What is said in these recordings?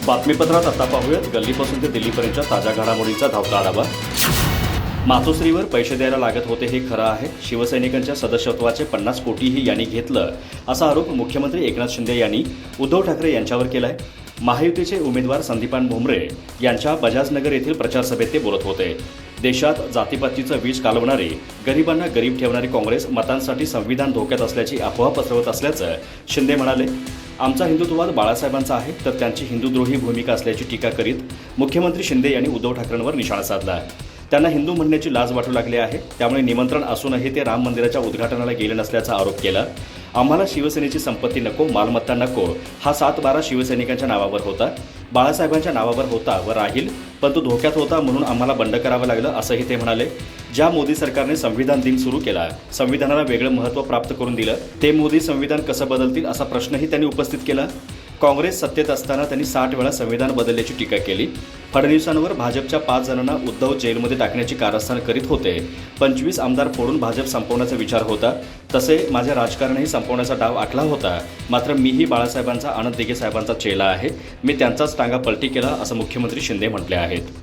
बातमीपत्रात आता पाहूयात गल्लीपासून ते दिल्लीपर्यंतच्या ताज्या घडामोडींचा धावता आढावा। मातोश्रीवर पैसे द्यायला लागत होते हे खरं आहे। शिवसैनिकांच्या सदस्यत्वाचे 50 कोटीही यांनी घेतलं असा आरोप मुख्यमंत्री एकनाथ शिंदे यांनी उद्धव ठाकरे यांच्यावर केलाय। महायुतीचे उमेदवार संदीपान भुमरे यांच्या बजाजनगर येथील प्रचार सभेत ते बोलत होते। देशात जातीपातीचं वीज कालवणारी, गरिबांना गरीब ठेवणारी काँग्रेस मतांसाठी संविधान धोक्यात असल्याची अफवा पसरवत असल्याचं शिंदे म्हणाले। आमचा हिंदुत्ववाद बाळासाहेबांचा आहे तर त्यांची हिंदुद्रोही भूमिका असल्याची टीका करीत मुख्यमंत्री शिंदे यांनी उद्धव ठाकरेंवर निशाणा साधला। त्यांना हिंदू म्हणण्याची लाज वाटू लागली आहे, त्यामुळे निमंत्रण असूनही ते राम मंदिराच्या उद्घाटनाला गेले नसल्याचा आरोप केला। आम्हाला शिवसेनेची संपत्ती नको, मालमत्ता नको, हा 7-12 शिवसैनिकांच्या नावावर होता, बाळासाहेबांच्या नावावर होता व राहील, पण तो धोक्यात होता म्हणून आम्हाला बंड करावं लागलं असंही ते म्हणाले। ज्या मोदी सरकारने संविधान दिन सुरू केला, संविधानाला वेगळं महत्त्व प्राप्त करून दिलं, ते मोदी संविधान कसं बदलतील असा प्रश्नही त्यांनी उपस्थित केला। काँग्रेस सत्तेत असताना त्यांनी 60 वेळा संविधान बदलल्याची टीका केली। फडणवीसांवर भाजपच्या 5 जणांना उद्धव जेलमध्ये टाकण्याची कारस्थान करीत होते। 25 आमदार फोडून भाजप संपवण्याचा विचार होता, तसे माझे राजकारणही संपवण्याचा डाव आखला होता। मात्र मीही बाळासाहेबांचा, आनंद दिघे साहेबांचा चेला आहे, मी त्यांचाच टांगा पलटी केला असं मुख्यमंत्री शिंदे म्हटले आहेत।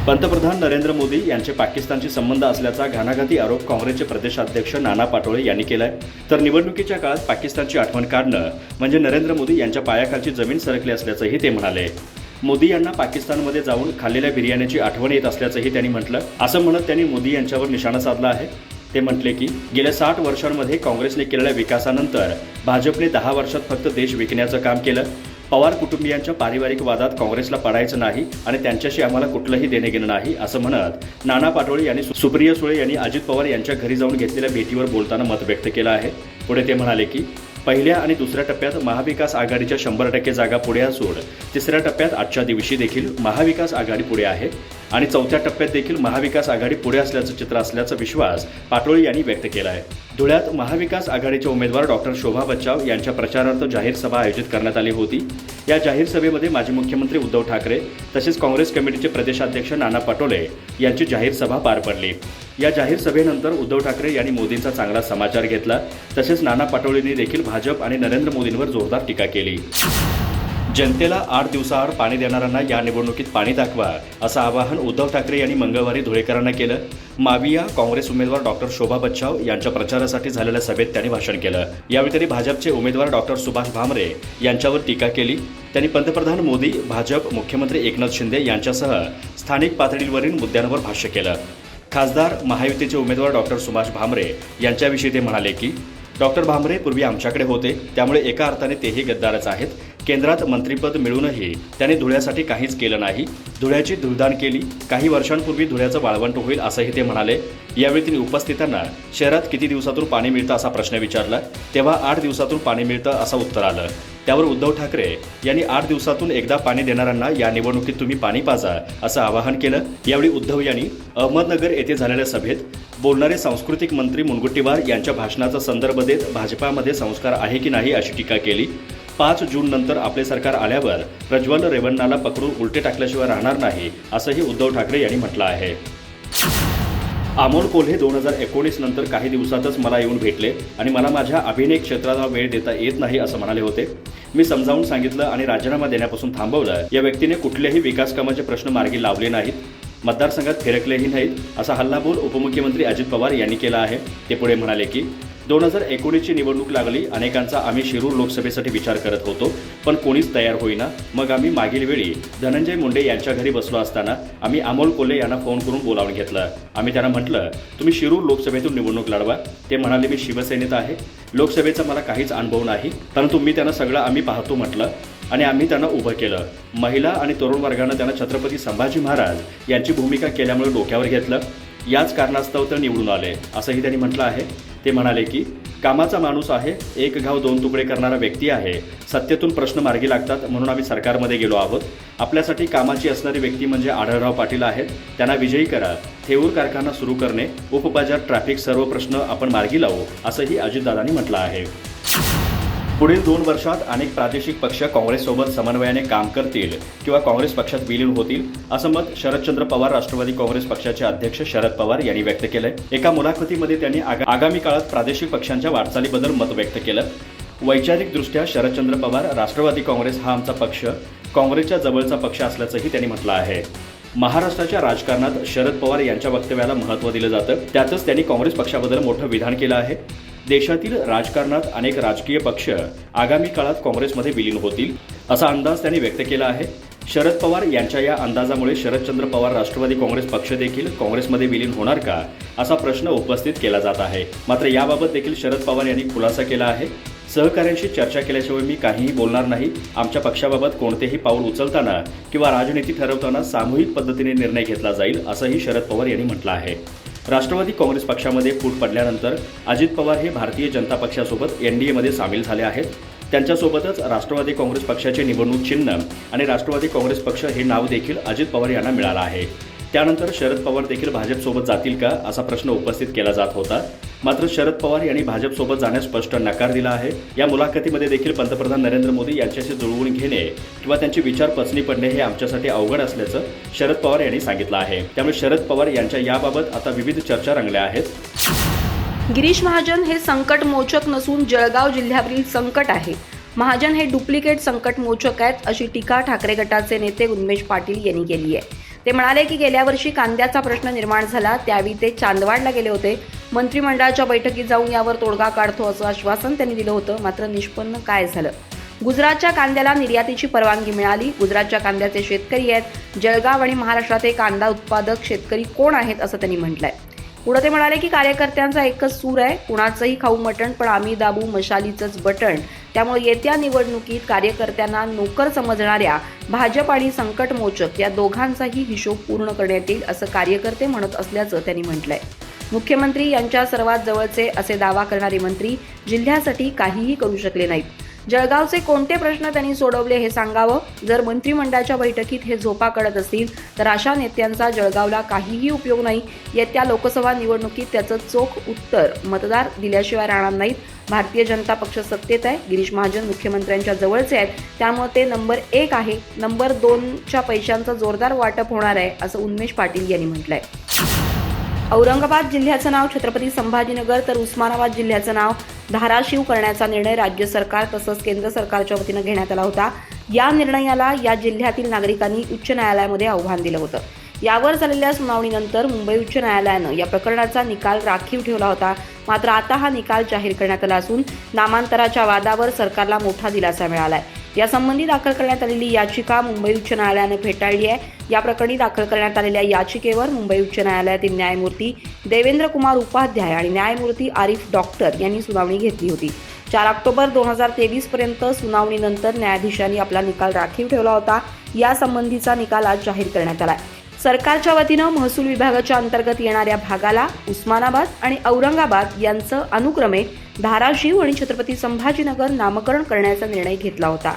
पंतप्रधान नरेंद्र मोदी यांचे पाकिस्तानशी संबंध असल्याचा घणाघाती आरोप काँग्रेसचे प्रदेशाध्यक्ष नाना पाटोळे यांनी केलाय। तर निवडणुकीच्या काळात पाकिस्तानची आठवण काढणं म्हणजे नरेंद्र मोदी यांच्या पायाखालची जमीन सरकली असल्याचंही ते म्हणाले। मोदी यांना पाकिस्तानमध्ये जाऊन खाल्लेल्या बिर्याणीची आठवण येत असल्याचंही त्यांनी म्हटलं। असं म्हणत त्यांनी मोदी यांच्यावर निशाणा साधला आहे। ते म्हटले की गेल्या 60 वर्षांमध्ये काँग्रेसने केलेल्या विकासानंतर भाजपने 10 वर्षात फक्त देश विकण्याचं काम केलं। पवार कुटुंबियांच्या पारिवारिक वादात काँग्रेसला पडायचं नाही आणि त्यांच्याशी आम्हाला कुठलंही देणे घेणं नाही असं म्हणत नाना पाटोळे यांनी सुप्रिया सुळे यांनी अजित पवार यांच्या घरी जाऊन घेतलेल्या भेटीवर बोलताना मत व्यक्त केलं आहे। पुढे ते म्हणाले की पहिल्या आणि दुसऱ्या टप्प्यात महाविकास आघाडीच्या 100% जागा पुढे असून तिसऱ्या टप्प्यात आजच्या दिवशी देखील महाविकास आघाडी पुढे आहे आणि चौथ्या टप्प्यात देखील महाविकास आघाडी पुढे असल्याचं चित्र असल्याचा विश्वास पाटोळे यांनी व्यक्त केला आहे। धुळ्यात महाविकास आघाडीचे उमेदवार डॉक्टर शोभा बच्चाव यांच्या प्रचारार्थ जाहीर सभा आयोजित करण्यात आली होती। या जाहीर सभेमध्ये माजी मुख्यमंत्री उद्धव ठाकरे तसेच काँग्रेस कमिटीचे प्रदेशाध्यक्ष नाना पाटोळे यांची जाहीर सभा पार पडली। या जाहीर सभेनंतर उद्धव ठाकरे यांनी मोदींचा चांगला समाचार घेतला, तसेच नाना पाटोळेंनी देखील भाजप आणि नरेंद्र मोदींवर जोरदार टीका केली। जनतेला 8 दिवसाआड पाणी देणाऱ्यांना या निवडणुकीत पाणी दाखवा असं आवाहन उद्धव ठाकरे यांनी मंगळवारी धुळेकरांना केलं। माविया काँग्रेस उमेदवार डॉक्टर शोभा बच्चाव यांच्या प्रचारासाठी झालेल्या सभेत त्यांनी भाषण केलं। यावेळी त्यांनी भाजपचे उमेदवार डॉक्टर सुभाष भामरे यांच्यावर टीका केली। त्यांनी पंतप्रधान मोदी, भाजप, मुख्यमंत्री एकनाथ शिंदे यांच्यासह स्थानिक पातळीवरील मुद्द्यांवर भाष्य केलं। खासदार महायुतीचे उमेदवार डॉक्टर सुभाष भामरे यांच्याविषयी ते म्हणाले की डॉक्टर भामरे पूर्वी आमच्याकडे होते, त्यामुळे एका अर्थाने तेही गद्दारच आहेत। केंद्रात मंत्रिपद मिळूनही त्यांनी धुळ्यासाठी काहीच केलं नाही, धुळ्याची धुळदाण केली। काही वर्षांपूर्वी धुळ्याचं वाळवंट होईल असंही ते म्हणाले। यावेळी त्यांनी उपस्थितांना शहरात किती दिवसातून पाणी मिळतं असा प्रश्न विचारला, तेव्हा 8 दिवसातून पाणी मिळतं असं उत्तर आलं। त्यावर उद्धव ठाकरे यांनी 8 दिवसातून एकदा पाणी देणाऱ्यांना या निवडणुकीत तुम्ही पाणी पाजा असं आवाहन केलं। यावेळी उद्धव यांनी अहमदनगर येथे झालेल्या सभेत बोलणारे सांस्कृतिक मंत्री मुनगंटीवार यांच्या भाषणाचा संदर्भ देत भाजपामध्ये संस्कार आहे की नाही अशी टीका केली। 5 जून नंतर आपले सरकार आल्यावर प्रज्वल रेवन्नाला पकडून उलटे टाकल्याशिवाय राहणार नाही असंही उद्धव ठाकरे यांनी म्हटलं आहे। अमोल कोल्हे 2019 नंतर काही दिवसातच मला येऊन भेटले आणि मला माझ्या अभिनय क्षेत्राला वेळ देता येत नाही असं म्हणाले होते। मी समजावून सांगितलं आणि राजीनामा देण्यापासून थांबवलं। या व्यक्तीने कुठल्याही विकास कामाचे प्रश्न मार्गी लावले नाहीत, मतदारसंघात फिरकलेही नाहीत असा हल्लाबोल उपमुख्यमंत्री अजित पवार यांनी केला आहे। ते पुढे म्हणाले की 2019ची निवडणूक लागली, अनेकांचा आम्ही शिरूर लोकसभेसाठी विचार करत होतो, पण कोणीच तयार होईना। मग आम्ही मागील वेळी धनंजय मुंडे यांच्या घरी बसलो असताना आम्ही अमोल कोल्हे यांना फोन करून बोलावून घेतलं। आम्ही त्यांना म्हटलं तुम्ही शिरूर लोकसभेतून निवडणूक लढवा। ते म्हणाले मी शिवसेनेत आहे, लोकसभेचा मला काहीच अनुभव नाही, परंतु मी त्यांना सगळं आम्ही पाहतो म्हटलं आणि आम्ही त्यांना उभं केलं। महिला आणि तरुण वर्गानं त्यांना छत्रपती संभाजी महाराज यांची भूमिका केल्यामुळे डोक्यावर घेतलं, याच कारणास्तव ते निवडून आले असंही त्यांनी म्हटलं आहे। ते म्हणाले की कामाचा माणूस आहे, एक घाव 2 तुकडे करणारा व्यक्ती आहे, सत्तेतून प्रश्न मार्गी लागतात म्हणून आम्ही सरकारमध्ये गेलो आहोत। आपल्यासाठी कामाची असणारी व्यक्ती म्हणजे आढळराव पाटील आहेत, त्यांना विजयी करा, थेऊर कारखाना सुरू करणे, उपबाजार, ट्रॅफिक, सर्व प्रश्न आपण मार्गी लावू असंही अजितदादांनी म्हटलं आहे। पुढील 2 वर्षात अनेक प्रादेशिक पक्ष काँग्रेससोबत समन्वयाने काम करतील किंवा काँग्रेस पक्षात विलीन होतील असं मत शरदचंद्र पवार राष्ट्रवादी काँग्रेस पक्षाचे अध्यक्ष शरद पवार यांनी व्यक्त केलंय। एका मुलाखतीमध्ये त्यांनी आगामी काळात प्रादेशिक पक्षांच्या वाटचालीबद्दल मत व्यक्त केलं। वैचारिकदृष्ट्या शरदचंद्र पवार राष्ट्रवादी काँग्रेस हा आमचा पक्ष काँग्रेसच्या जवळचा पक्ष असल्याचंही त्यांनी म्हटलं आहे. महाराष्ट्राच्या राजकारणात शरद पवार यांच्या वक्तव्याला महत्त्व दिलं जातं. त्यातच त्यांनी काँग्रेस पक्षाबद्दल मोठं विधान केलं आहे. देशातील राजकारणात अनेक राजकीय पक्ष आगामी काळात काँग्रेसमध्ये विलीन होतील असा अंदाज त्यांनी व्यक्त केला आहे. शरद पवार यांच्या या अंदाजामुळे शरदचंद्र पवार राष्ट्रवादी काँग्रेस पक्ष देखील काँग्रेसमध्ये विलीन होणार का असा प्रश्न उपस्थित केला जात आहे. मात्र याबाबत देखील शरद पवार यांनी खुलासा केला आहे. सहकाऱ्यांशी चर्चा केल्याशिवाय मी काहीही बोलणार नाही. आमच्या पक्षाबाबत कोणतेही पाऊल उचलताना किंवा राजनीती ठरवताना सामूहिक पद्धतीने निर्णय घेतला जाईल असंही शरद पवार यांनी म्हटलं आहे. राष्ट्रवादी काँग्रेस पक्षामध्ये फूट पडल्यानंतर अजित पवार हे भारतीय जनता पक्षासोबत एनडीएमध्ये सामील झाले आहेत. त्यांच्यासोबतच राष्ट्रवादी काँग्रेस पक्षाचे निवडणूक चिन्ह आणि राष्ट्रवादी काँग्रेस पक्ष हे नाव देखील अजित पवार यांना मिळालं आहे. त्यानंतर शरद पवार देखील भाजपसोबत जातील का असा प्रश्न उपस्थित केला जात होता. मात्र शरद पवार यांनी भाजपसोबत जाण्यास स्पष्ट नकार दिला आहे. या मुलाखतीमध्ये देखील पंतप्रधान नरेंद्र मोदी यांच्याशी जुळवून घेणे किंवा त्यांचे विचार पचनी पडणे हे आमच्यासाठी अवघड असल्याचं शरद पवार यांनी सांगितलं आहे. त्यामुळे शरद पवार यांच्या याबाबत आता विविध चर्चा रंगल्या आहेत. गिरीश महाजन हे संकट मोचक नसून जळगाव जिल्ह्यावरील संकट आहे. महाजन हे डुप्लिकेट संकट मोचक आहेत अशी टीका ठाकरे गटाचे नेते उन्मेष पाटील यांनी केली आहे. ते म्हणाले की गेल्या वर्षी कांद्याचा प्रश्न निर्माण झाला त्यावेळी ते चांदवाडला गेले होते. मंत्रिमंडळाच्या बैठकीत जाऊन यावर तोडगा काढतो असं आश्वासन त्यांनी दिलं होतं. मात्र निष्पन्न काय झालं? गुजरातच्या कांद्याला निर्यातीची परवानगी मिळाली. गुजरातच्या कांद्याचे शेतकरी आहेत. जळगाव आणि महाराष्ट्रात कांदा उत्पादक शेतकरी कोण आहेत असं त्यांनी म्हटलंय. पुढे ते म्हणाले की कार्यकर्त्यांचा एकच सूर आहे, कुणाचंही खाऊ मटण पण आम्ही दाबू मशालीचंच बटण. त्यामुळे येत्या निवडणुकीत कार्यकर्त्यांना नोकर समजणाऱ्या भाजप आणि संकटमोचक या दोघांचाही हिशोब पूर्ण करण्यात येईल असं कार्यकर्ते म्हणत असल्याचं त्यांनी म्हटलंय. मुख्यमंत्री यांच्या सर्वात जवळचे असे दावा करणारे मंत्री जिल्ह्यासाठी काहीही करू शकले नाहीत. जळगावचे कोणते प्रश्न त्यांनी सोडवले हे सांगावं. जर मंत्रिमंडळाच्या बैठकीत हे झोपा काढत असतील तर अशा नेत्यांचा जळगावला काहीही उपयोग नाही. येत्या लोकसभा निवडणुकीत त्याचं चोख उत्तर मतदार दिल्याशिवाय राहणार नाहीत. भारतीय जनता पक्ष सत्तेत आहे. गिरीश महाजन मुख्यमंत्र्यांच्या जवळचे आहेत. त्यामुळे ते नंबर 1 आहे. नंबर 2च्या पैशांचं जोरदार वाटप होणार आहे असं उन्मेष पाटील यांनी म्हटलंय. औरंगाबाद जिल्ह्याचं नाव छत्रपती संभाजीनगर तर उस्मानाबाद जिल्ह्याचं नाव धाराशिव करण्याचा निर्णय राज्य सरकार तसंच केंद्र सरकारच्या वतीनं घेण्यात आला होता. या निर्णयाला या जिल्ह्यातील नागरिकांनी उच्च न्यायालयामध्ये आव्हान दिलं होतं. यावर झालेल्या सुनावणीनंतर मुंबई उच्च न्यायालयानं या प्रकरणाचा निकाल राखीव ठेवला होता. मात्र आता हा निकाल जाहीर करण्यात आला असून नामांतराच्या वादावर सरकारला मोठा दिलासा मिळाला आहे. यासंबंधी दाखल करण्यात आलेली याचिका मुंबई उच्च न्यायालयानं फेटाळली आहे. या प्रकरणी दाखल करण्यात आलेल्या याचिकेवर मुंबई उच्च न्यायालयातील न्यायमूर्ती देवेंद्र कुमार उपाध्याय आणि न्यायमूर्ती आरिफ डॉक्टर यांनी सुनावणी घेतली होती. 4 ऑक्टोबर 2023 पर्यंत सुनावणीनंतर न्यायाधीशांनी आपला निकाल राखीव ठेवला होता. यासंबंधीचा निकाल आज जाहीर करण्यात आला. सरकारच्या वतीनं महसूल विभागाच्या अंतर्गत येणाऱ्या भागाला उस्मानाबाद आणि औरंगाबाद यांचं अनुक्रमे धाराशिव आणि छत्रपती संभाजीनगर नामकरण करण्याचा निर्णय घेतला होता.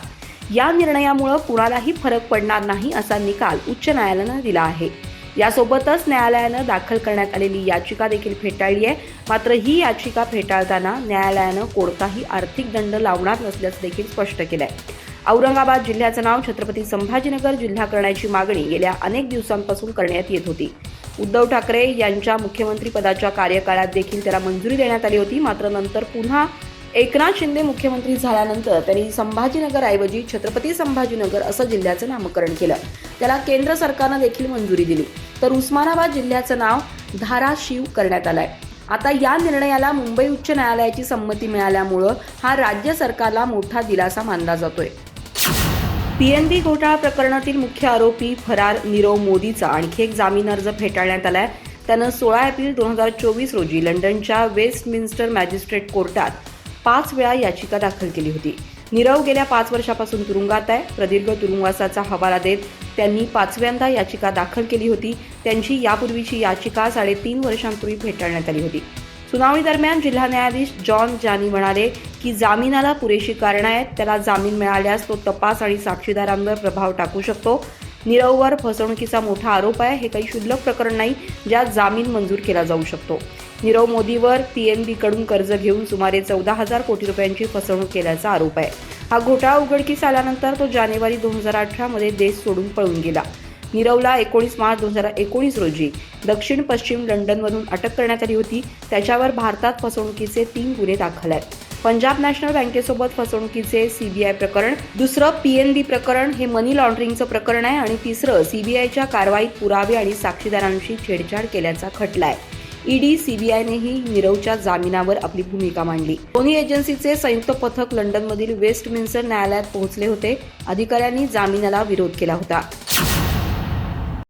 या निर्णयामुळे कुणालाही फरक पडणार नाही असा निकाल उच्च न्यायालयानं दिला आहे. यासोबतच न्यायालयानं दाखल करण्यात आलेली याचिका देखील फेटाळली आहे. मात्र ही याचिका फेटाळताना न्यायालयानं कोणताही आर्थिक दंड लावणार नसल्याचं देखील स्पष्ट केलं आहे. औरंगाबाद जिल्ह्याचं नाव छत्रपती संभाजीनगर जिल्हा करण्याची मागणी गेल्या अनेक दिवसांपासून करण्यात येत होती. उद्धव ठाकरे यांच्या मुख्यमंत्रीपदाच्या कार्यकाळात देखील त्याला मंजुरी देण्यात आली होती. मात्र नंतर पुन्हा एकनाथ शिंदे मुख्यमंत्री झाल्यानंतर त्यांनी संभाजीनगरऐवजी छत्रपती संभाजीनगर असं जिल्ह्याचं नामकरण केलं. त्याला केंद्र सरकारनं देखील मंजुरी दिली. तर उस्मानाबाद जिल्ह्याचं नाव धाराशिव करण्यात आलंय. आता या निर्णयाला मुंबई उच्च न्यायालयाची संमती मिळाल्यामुळं हा राज्य सरकारला मोठा दिलासा मानला जातोय. पीएनबी घोटाळा प्रकरणातील मुख्य आरोपी फरार नीरव मोदीचा आणखी एक जामीन अर्ज फेटाळण्यात आलाय. त्यानं 16 एप्रिल 2024 रोजी लंडनच्या वेस्टमिन्स्टर मॅजिस्ट्रेट कोर्टात 5 वेळा याचिका दाखल केली होती. नीरव गेल्या 5 वर्षापासून तुरुंगात आहे. प्रदीर्घ तुरुंगवासाचा हवाला देत त्यांनी 5व्यांदा याचिका दाखल केली होती. त्यांची यापूर्वीची याचिका 3.5 वर्षांपूर्वी फेटाळण्यात आली होती. सुनावणी दरम्यान जिल्हा न्यायाधीश जॉन जानी म्हणाले की जामिनाला पुरेशी कारणं आहेत. त्याला जामीन मिळाल्यास तो तपास आणि साक्षीदारांवर प्रभाव टाकू शकतो. नीरववर फसवणुकीचा मोठा आरोप आहे. हे काही क्षुल्लक प्रकरण नाही ज्यात जामीन मंजूर केला जाऊ शकतो. नीरव मोदीवर पीएनबीकडून कर्ज घेऊन सुमारे 14,000 कोटी रुपयांची फसवणूक केल्याचा आरोप आहे. हा घोटाळा उघडकीस आल्यानंतर तो जानेवारी 2018 मध्ये देश सोडून पळून गेला. नीरवला 19 मार्च 2019 रोजी दक्षिण पश्चिम लंडनमधून अटक करण्यात आली होती. त्याच्यावर भारतात फसवणुकीचे 3 गुन्हे दाखल आहेत. पंजाब नॅशनल बँकेसोबत फसवणुकीचे सीबीआय प्रकरण, दुसरं पीएनबी प्रकरण हे मनी लॉन्ड्रिंगचं प्रकरण आहे आणि तिसरं सीबीआयच्या कारवाईत पुरावे आणि साक्षीदारांशी छेडछाड केल्याचा खटला आहे. ईडी सीबीआयनेही नीरवच्या जामिनावर आपली भूमिका मांडली. दोन्ही एजन्सीचे संयुक्त पथक लंडनमधील वेस्टमिन्स्टर न्यायालयात पोहोचले होते. अधिकाऱ्यांनी जामिनाला विरोध केला होता.